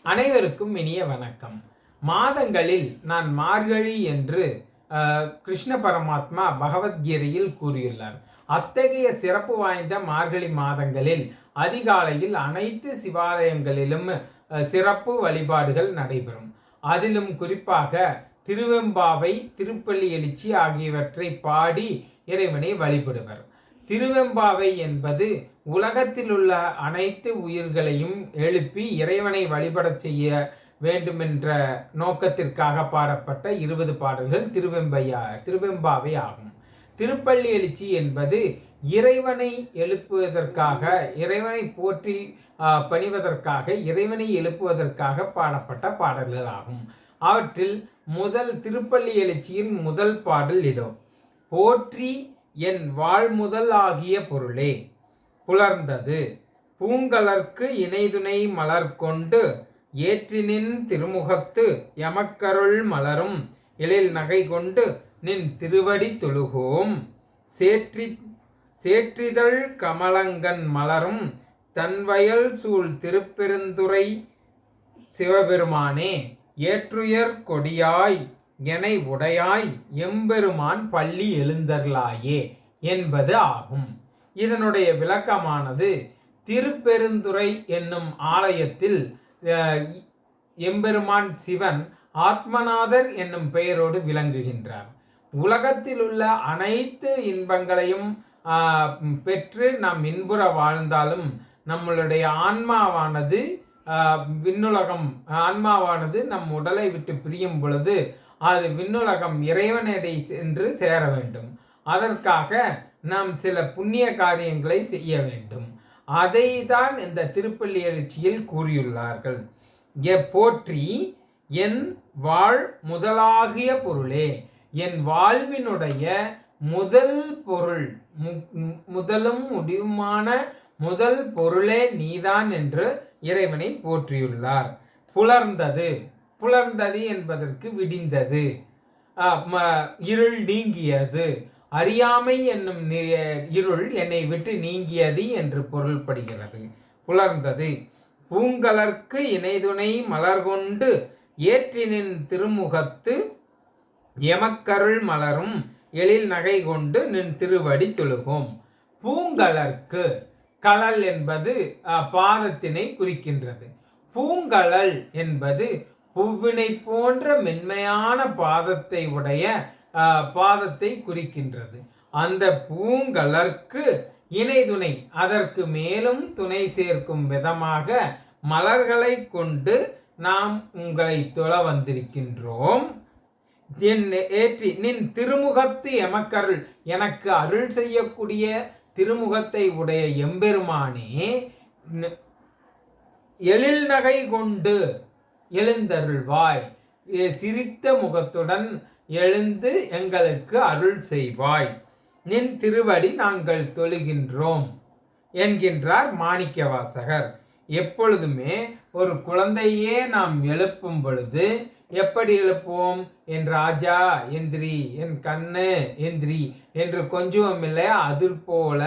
அனைவருக்கும் இனிய வணக்கம். மாதங்களில் நான் மார்கழி என்று கிருஷ்ண பரமாத்மா பகவத்கீதையில் கூறியுள்ளார். அத்தகைய சிறப்பு வாய்ந்த மார்கழி மாதங்களில் அதிகாலையில் அனைத்து சிவாலயங்களிலும் சிறப்பு வழிபாடுகள் நடைபெறும். அதிலும் குறிப்பாக திருவெம்பாவை, திருப்பள்ளி எழுச்சி ஆகியவற்றை பாடி இறைவனை வழிபடுவர். திருவெம்பாவை என்பது உலகத்தில் உள்ள அனைத்து உயிர்களையும் எழுப்பி இறைவனை வழிபடச் செய்ய வேண்டுமென்ற நோக்கத்திற்காக பாடப்பட்ட 20 பாடல்கள் திருவெம்பாவை ஆகும். திருப்பள்ளி எழுச்சி என்பது இறைவனை எழுப்புவதற்காக, இறைவனை போற்றி பணிவதற்காக, இறைவனை எழுப்புவதற்காக பாடப்பட்ட பாடல்கள் ஆகும். அவற்றில் திருப்பள்ளி எழுச்சியின் முதல் பாடல் இதோ: போற்றி என் வாழ்முதல் ஆகிய பொருளே, புலர்ந்தது பூங்கலர்க்கு இணைதுணை மலர் கொண்டு ஏற்றினின் திருமுகத்து எமக்கருள் மலரும் எழில் நகை கொண்டு நின் திருவடி தொழுகோம். சேற்றிதழ் கமலங்கன் மலரும் தன்வயல் சூழ் திருப்பெருந்துறை சிவபெருமானே, ஏற்றுயர் கொடியாய் எனை உடையாய் எம்பெருமான் பள்ளி எழுந்தருளாயே என்பது ஆகும். இதனுடைய விளக்கமானது, திருப்பெருந்துறை என்னும் ஆலயத்தில் எம்பெருமான் சிவன் ஆத்மநாதர் என்னும் பெயரோடு விளங்குகின்றார். உலகத்தில் உள்ள அனைத்து இன்பங்களையும் பெற்று நாம் இன்புற வாழ்ந்தாலும் நம்மளுடைய ஆன்மாவானது ஆன்மாவானது நம் உடலை விட்டு பிரியும் பொழுது அது விண்ணுலகம் இறைவனடை சென்று சேர வேண்டும். அதற்காக நாம் சில புண்ணிய காரியங்களை செய்ய வேண்டும். அதை தான் இந்த திருப்பள்ளி எழுச்சியில் கூறியுள்ளார்கள். போற்றி என் வாழ் முதலாகிய பொருளே, என் வாழ்வினுடைய முதல் பொருள், முதலும் முடிவுமான முதல் பொருளே நீதான் என்று இறைவனை போற்றியுள்ளார். புலர்ந்தது என்பதற்கு விடிந்தது, இருள் நீங்கியது, அறியாமை என்னும் இருள் என்னை விட்டு நீங்கியது என்று பொருள்படுகிறது. புலர்ந்தது பூங்கலர்க்கு இணைதுணை மலர் கொண்டு ஏற்றினின் திருமுகத்து எமக்கருள் மலரும் எழில் நகை கொண்டு நின் திருவடி தொழுகோம். பூங்கலர்க்கு, கலல் என்பது பாதத்தினை குறிக்கின்றது. பூங்கலல் என்பது பூவினை போன்ற மென்மையான பாதத்தை உடைய பாதத்தை குறிக்கின்றது. அந்த பூங்கலர்க்கு இணை துணை, அதற்கு மேலும் துணை சேர்க்கும் விதமாக மலர்களை கொண்டு நாம் உங்களை தொழ வந்திருக்கின்றோம். ஏற்றி நின் திருமுகத்து எமக்கருள், எனக்கு அருள் செய்யக்கூடிய திருமுகத்தை உடைய எம்பெருமானே, எழில் நகை கொண்டு எழுந்தருள்வாய், சிரித்த முகத்துடன் எழுந்து எங்களுக்கு அருள் செய்வாய், நின் திருவடி நாங்கள் தொழுகின்றோம் என்கின்றார் மாணிக்கவாசகர். எப்பொழுதுமே ஒரு குழந்தையே நாம் எழுப்பும் பொழுது எப்படி எழுப்புவோம்? என் ராஜா எந்திரி, என் கண்ணு எந்திரி என்று கொஞ்சம் இல்லை, அது போல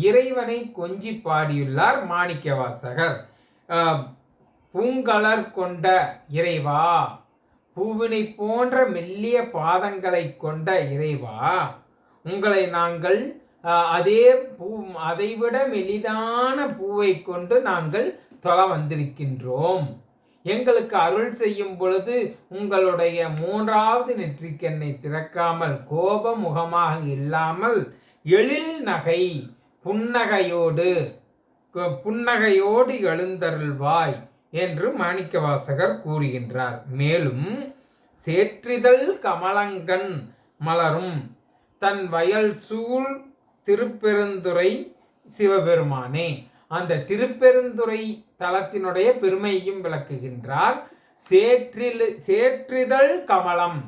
இறைவனை கொஞ்சி பாடியுள்ளார் மாணிக்கவாசகர். பூங்கலர் கொண்ட இறைவா, பூவினை போன்ற மெல்லிய பாதங்களை கொண்ட இறைவா, உங்களை நாங்கள் அதைவிட மெலிதான பூவை கொண்டு நாங்கள் தொழ வந்திருக்கின்றோம். எங்களுக்கு அருள் செய்யும் பொழுது உங்களுடைய 3வது நெற்றிக்கண்ணை திறக்காமல், கோப முகமாக இல்லாமல், எழில் நகை புன்னகையோடு எழுந்தருள்வாய் என்று மாணிக்கவாசகர் கூறுகின்றார். மேலும் சேற்றிதழ் கமலங்கன் மலரும் தன் வயல் சூழ் திருப்பெருந்துறை சிவபெருமானே, அந்த திருப்பெருந்துறை தலத்தினுடைய பெருமையும் விளக்குகின்றார். சேற்றிதழ் கமலம்,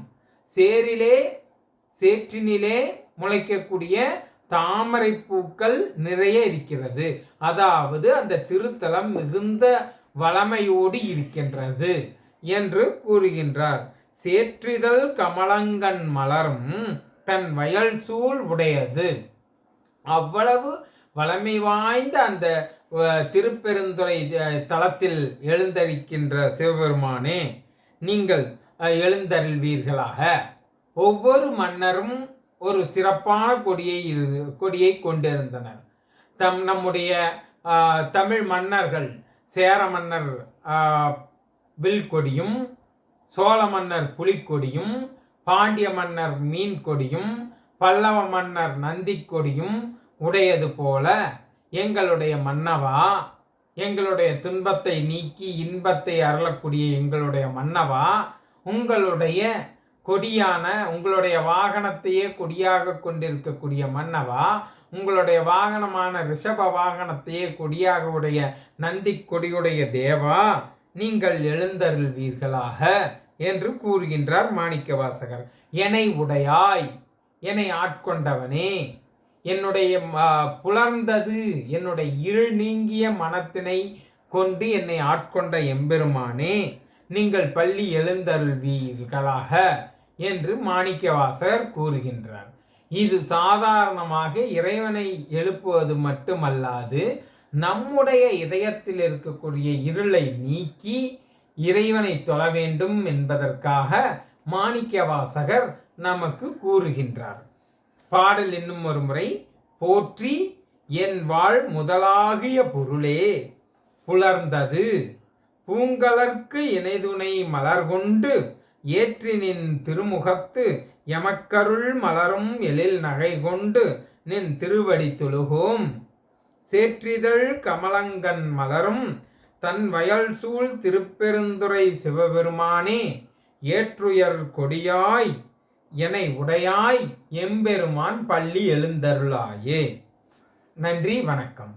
சேற்றினிலே முளைக்கக்கூடிய தாமரை பூக்கள் நிறைய இருக்கிறது. அதாவது அந்த திருத்தலம் மிகுந்த வளமையோடு இருக்கின்றது என்று கூறுகின்றார். சேற்றிதழ் கமலங்கன் மலரும் தன் வயல் சூழ் உடையது. அவ்வளவு வளமை வாய்ந்த அந்த திருப்பெருந்துறை தலத்தில் எழுந்தரிக்கின்ற சிவபெருமானே, நீங்கள் எழுந்தருள்வீர்களாக. ஒவ்வொரு மன்னரும் ஒரு சிறப்பான கொடியை கொண்டிருந்தனர். நம்முடைய தமிழ் மன்னர்கள் சேர மன்னர் வில் கொடியும், சோழ மன்னர் புலிக்கொடியும், பாண்டிய மன்னர் மீன் கொடியும், பல்லவ மன்னர் நந்தி கொடியும் உடையது போல எங்களுடைய மன்னவா, எங்களுடைய துன்பத்தை நீக்கி இன்பத்தை அருளக்கூடிய எங்களுடைய மன்னவா, உங்களுடைய கொடியான உங்களுடைய வாகனத்தையே கொடியாக கொண்டிருக்கக்கூடிய மன்னவா, உங்களுடைய வாகனமான ரிஷப வாகனத்தையே கொடியாக உடைய நந்தி கொடியுடைய தேவா, நீங்கள் எழுந்தருள்வீர்களாக என்று கூறுகின்றார் மாணிக்கவாசகர். என்னை உடையாய், என்னை ஆட்கொண்டவனே, என்னுடைய புலர்ந்தது என்னுடைய இருள் நீங்கிய மனத்தினை கொண்டு என்னை ஆட்கொண்ட எம்பெருமானே, நீங்கள் பள்ளி எழுந்தருள்வீர்களாக என்று மாணிக்கவாசகர் கூறுகின்றார். இது சாதாரணமாக இறைவனை எழுப்புவது மட்டுமல்லாது நம்முடைய இதயத்தில் இருக்கக்கூடிய இருளை நீக்கி இறைவனை தொழ வேண்டும் என்பதற்காக மாணிக்கவாசகர் நமக்கு கூறுகின்றார். பாடல் இன்னும் ஒரு முறை. போற்றி என் வாழ் முதலாகிய பொருளே புலர்ந்தது பூங்கலர்க்கு இணைதுணை மலர் கொண்டு ஏற்றினின் திருமுகத்து எமக்கருள் மலரும் எழில் நகை கொண்டு நின் திருவடி தொழுகோம். சேற்றிதழ் கமலங்கன் மலரும் தன் வயல் சூழ் திருப்பெருந்துறை சிவபெருமானே, ஏற்றுயர் கொடியாய் என்னை உடையாய் எம்பெருமான் பள்ளி எழுந்தருளாயே. நன்றி, வணக்கம்.